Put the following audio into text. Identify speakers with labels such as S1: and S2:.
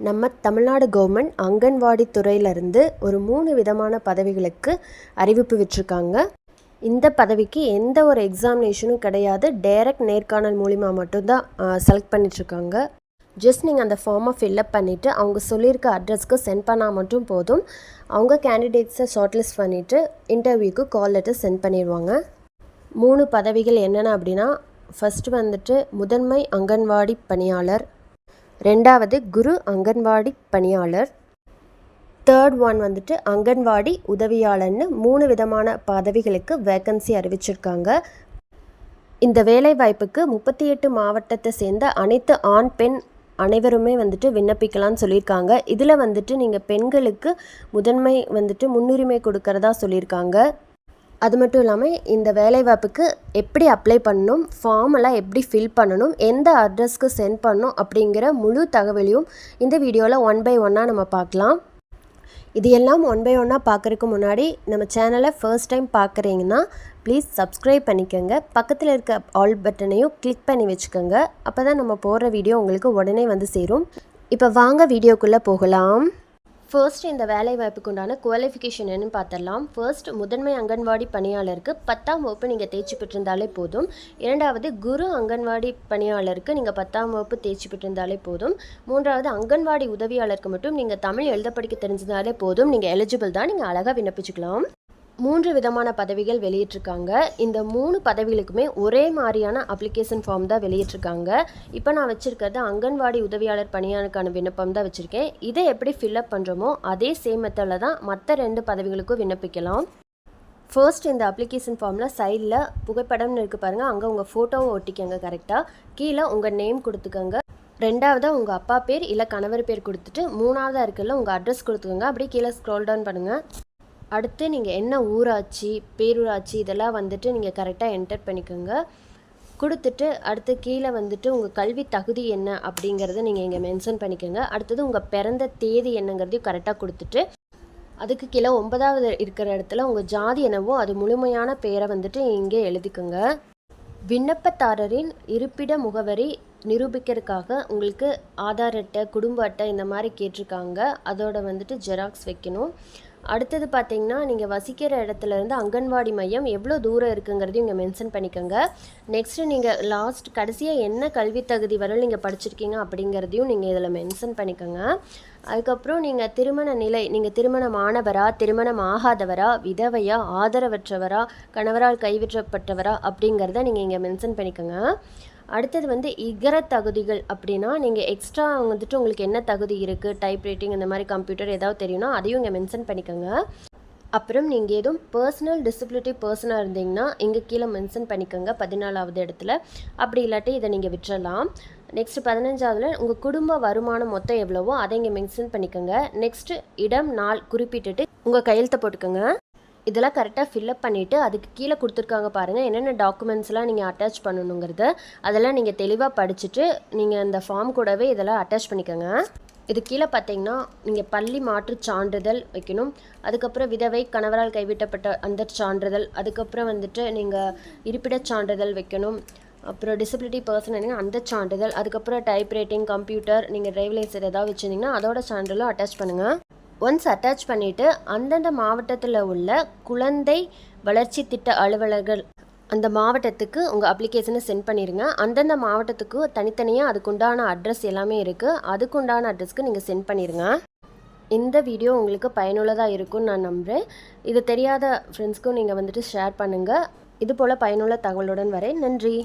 S1: நம்ம தமிழ்நாடு கவர்மெண்ட் அங்கன்வாடி துறையிலேருந்து ஒரு 3 விதமான பதவிகளுக்கு அறிவிப்பு விட்டிருக்காங்க. இந்த பதவிக்கு எந்த ஒரு எக்ஸாமினேஷனும் கிடையாது. டைரக்ட் நேர்காணல் மூலிமா மட்டும்தான் செலக்ட் பண்ணிட்டுருக்காங்க. ஜஸ்ட் நீங்கள் அந்த ஃபார்மை ஃபில்அப் பண்ணிவிட்டு அவங்க சொல்லியிருக்க அட்ரஸ்க்கு சென்ட் பண்ணால் மட்டும் போதும். அவங்க கேண்டிடேட்ஸை ஷார்ட்லிஸ்ட் பண்ணிவிட்டு இன்டர்வியூக்கு கால் லெட்டர் சென்ட் பண்ணிடுவாங்க. 3 பதவிகள் என்னென்ன அப்படின்னா, ஃபஸ்ட்டு வந்துட்டு முதன்மை அங்கன்வாடி பணியாளர், 2வது குரு அங்கன்வாடி பணியாளர், 3rd ஒன் வந்துட்டு அங்கன்வாடி உதவியாளர்னு 3 விதமான பதவிகளுக்கு வேக்கன்சி அறிவிச்சிருக்காங்க. இந்த வேலைவாய்ப்புக்கு 38 மாவட்டத்தை சேர்ந்த அனைத்து ஆண் பெண் அனைவருமே வந்துட்டு விண்ணப்பிக்கலாம்னு சொல்லியிருக்காங்க. இதில் வந்துட்டு நீங்கள் பெண்களுக்கு முதன்மை வந்துட்டு முன்னுரிமை கொடுக்கறதா சொல்லியிருக்காங்க. அது மட்டும் இல்லாமல் இந்த வேலைவாய்ப்புக்கு எப்படி அப்ளை பண்ணணும், ஃபார்ம் எல்லாம் எப்படி ஃபில் பண்ணணும், எந்த அட்ரஸ்க்கு சென்ட் பண்ணணும் அப்படிங்கிற முழு தகவலையும் இந்த வீடியோவில் 1 by 1 நம்ம பார்க்கலாம். இது எல்லாம் 1 by 1 பார்க்குறதுக்கு முன்னாடி நம்ம சேனலை ஃபர்ஸ்ட் டைம் பார்க்குறீங்கன்னா ப்ளீஸ் சப்ஸ்கிரைப் பண்ணிக்கோங்க. பக்கத்தில் இருக்க ஆல் பட்டனையும் கிளிக் பண்ணி வச்சுக்கோங்க. அப்போ தான் நம்ம போடுற வீடியோ உங்களுக்கு உடனே வந்து சேரும். இப்போ வாங்க வீடியோக்குள்ளே போகலாம். ஃபர்ஸ்ட் இந்த வேலை வாய்ப்புக்கு உண்டான குவாலிஃபிகேஷன் என்னன்னு பார்த்துடலாம். ஃபர்ஸ்ட் முதன்மை அங்கன்வாடி பணியாளருக்கு 10ஆம் வகுப்பு நீங்கள் தேர்ச்சி பெற்றிருந்தாலே போதும். 2வது குரு அங்கன்வாடி பணியாளருக்கு நீங்கள் 10ஆம் வகுப்பு தேர்ச்சி பெற்றிருந்தாலே போதும். 3வது அங்கன்வாடி உதவியாளருக்கு மட்டும் நீங்கள் தமிழ் எழுத படிக்க தெரிஞ்சிருந்தாலே போதும். நீங்கள் எலிஜிபிள் தான், நீங்கள் அழகாக விண்ணப்பிச்சுக்கலாம். 3 விதமான பதவிகள் வெளியிட்டிருக்காங்க. இந்த 3 பதவிகளுக்குமே ஒரே மாதிரியான அப்ளிகேஷன் ஃபார்ம் தான் வெளியிட்டிருக்காங்க. இப்போ நான் வச்சுருக்கிறது அங்கன்வாடி உதவியாளர் பணியாளருக்கான விண்ணப்பம் தான் வச்சுருக்கேன். இதை எப்படி ஃபில்அப் பண்ணுறோமோ அதே சேம் மெத்தடில் தான் மற்ற 2 பதவிகளுக்கும் விண்ணப்பிக்கலாம். ஃபர்ஸ்ட் இந்த அப்ளிகேஷன் ஃபார்மில் சைடில் புகைப்படம்னு இருக்குது பாருங்கள், அங்கே உங்கள் ஃபோட்டோவை ஒட்டிக்கங்க கரெக்டாக. கீழே உங்கள் நேம் கொடுத்துக்கோங்க. 2வது உங்கள் அப்பா பேர் இல்லை கணவர் பேர் கொடுத்துட்டு 3வது இருக்குல்ல உங்கள் அட்ரஸ் கொடுத்துக்கோங்க. அப்படியே கீழே ஸ்க்ரோல் டவுன் பண்ணுங்கள். அடுத்து நீங்கள் என்ன ஊராட்சி, பேரூராட்சி இதெல்லாம் வந்துட்டு நீங்கள் கரெக்டாக என்டர் பண்ணிக்கோங்க. கொடுத்துட்டு அடுத்து கீழே வந்துட்டு உங்கள் கல்வி தகுதி என்ன அப்படிங்கிறத நீங்கள் இங்கே மென்ஷன் பண்ணிக்கோங்க. அடுத்தது உங்கள் பிறந்த தேதி என்னங்கிறதையும் கரெக்டாக கொடுத்துட்டு அதுக்கு கீழே 9வது இருக்கிற இடத்துல உங்கள் ஜாதி என்னவோ அது முழுமையான பேரை வந்துட்டு இங்கே எழுதிக்கோங்க. விண்ணப்பதாரரின் இருப்பிட முகவரி நிரூபிக்கிறதுக்காக உங்களுக்கு ஆதார் அட்டை, குடும்ப அட்டை இந்த மாதிரி கேட்டிருக்காங்க. அதோட வந்துட்டு ஜெராக்ஸ் வைக்கணும். அடுத்தது பார்த்தீங்கன்னா நீங்கள் வசிக்கிற இடத்துலேருந்து அங்கன்வாடி மையம் எவ்வளோ தூரம் இருக்குங்கிறதையும் இங்கே மென்ஷன் பண்ணிக்கோங்க. நெக்ஸ்ட்டு நீங்கள் கடைசியாக என்ன கல்வி தகுதி வரை நீங்கள் படிச்சிருக்கீங்க அப்படிங்கிறதையும் நீங்கள் இதில் மென்ஷன் பண்ணிக்கோங்க. அதுக்கப்புறம் நீங்கள் திருமண நிலை, நீங்கள் திருமணமானவரா, திருமணம் ஆகாதவரா, விதவையா, ஆதரவற்றவரா, கணவரால் கைவிற்றப்பட்டவரா அப்படிங்கிறத நீங்கள் இங்கே மென்ஷன் பண்ணிக்கோங்க. அடுத்தது வந்து இதர தகுதிகள் அப்படின்னா நீங்கள் எக்ஸ்ட்ரா வந்துட்டு உங்களுக்கு என்ன தகுதி இருக்குது, டைப் ரைட்டிங் இந்த மாதிரி கம்ப்யூட்டர் ஏதாவது தெரியும்னா அதையும் இங்கே மென்ஷன் பண்ணிக்கோங்க. அப்புறம் நீங்கள் எதுவும் பர்சனல் டிசபிலிட்டி பர்சனாக இருந்தீங்கன்னா இங்கே கீழே மென்ஷன் பண்ணிக்கோங்க 14வது இடத்துல. அப்படி இல்லாட்டி இதை நீங்கள் விட்டுறலாம். நெக்ஸ்ட்டு 15வதுல உங்கள் குடும்ப வருமானம் மொத்தம் எவ்வளவோ அதை இங்கே மென்ஷன் பண்ணிக்கோங்க. நெக்ஸ்ட்டு இடம், நாள் குறிப்பிட்டுட்டு உங்கள் கையெழுத்தை போட்டுக்கோங்க. இதெல்லாம் கரெக்டாக ஃபில்அப் பண்ணிவிட்டு அதுக்கு கீழே கொடுத்துருக்காங்க பாருங்கள் என்னென்ன டாக்குமெண்ட்ஸ்லாம் நீங்கள் அட்டாச் பண்ணணுங்கிறத. அதெல்லாம் நீங்கள் தெளிவாக படிச்சுட்டு நீங்கள் அந்த ஃபார்ம் கூடவே இதெல்லாம் அட்டாச் பண்ணிக்கோங்க. இது கீழே பார்த்தீங்கன்னா நீங்கள் பள்ளி மாற்று சான்றிதழ் வைக்கணும். அதுக்கப்புறம் விதவை, கணவரால் கைவிட்டப்பட்ட அந்த சான்றிதழ், அதுக்கப்புறம் வந்துட்டு நீங்கள் இருப்பிடச் சான்றிதழ் வைக்கணும். அப்புறம் டிசபிலிட்டி பர்சன் அந்த சான்றிதழ், அதுக்கப்புறம் டைப் ரைட்டிங், கம்ப்யூட்டர், நீங்கள் டிரைவிங் லைசன்ஸ் ஏதாவது வச்சுருந்தீங்கன்னா அதோட சான்றிதழும் அட்டாச் பண்ணுங்கள். ஒன்ஸ் அட்டாச் பண்ணிவிட்டு அந்தந்த மாவட்டத்தில் உள்ள குழந்தை வளர்ச்சி திட்ட அலுவலர்கள் அந்த மாவட்டத்துக்கு உங்கள் அப்ளிகேஷனை சென்ட் பண்ணிடுங்க. அந்தந்த மாவட்டத்துக்கு தனித்தனியாக அதுக்குண்டான அட்ரஸ் எல்லாமே இருக்குது. அதுக்குண்டான அட்ரஸ்க்கு நீங்கள் சென்ட் பண்ணிடுங்க. இந்த வீடியோ உங்களுக்கு பயனுள்ளதாக இருக்கும்னு நான் நம்புகிறேன். இது தெரியாத ஃப்ரெண்ட்ஸ்க்கும் நீங்கள் வந்துட்டு ஷேர் பண்ணுங்கள். இது போல் பயனுள்ள தகவலுடன் வரேன். நன்றி.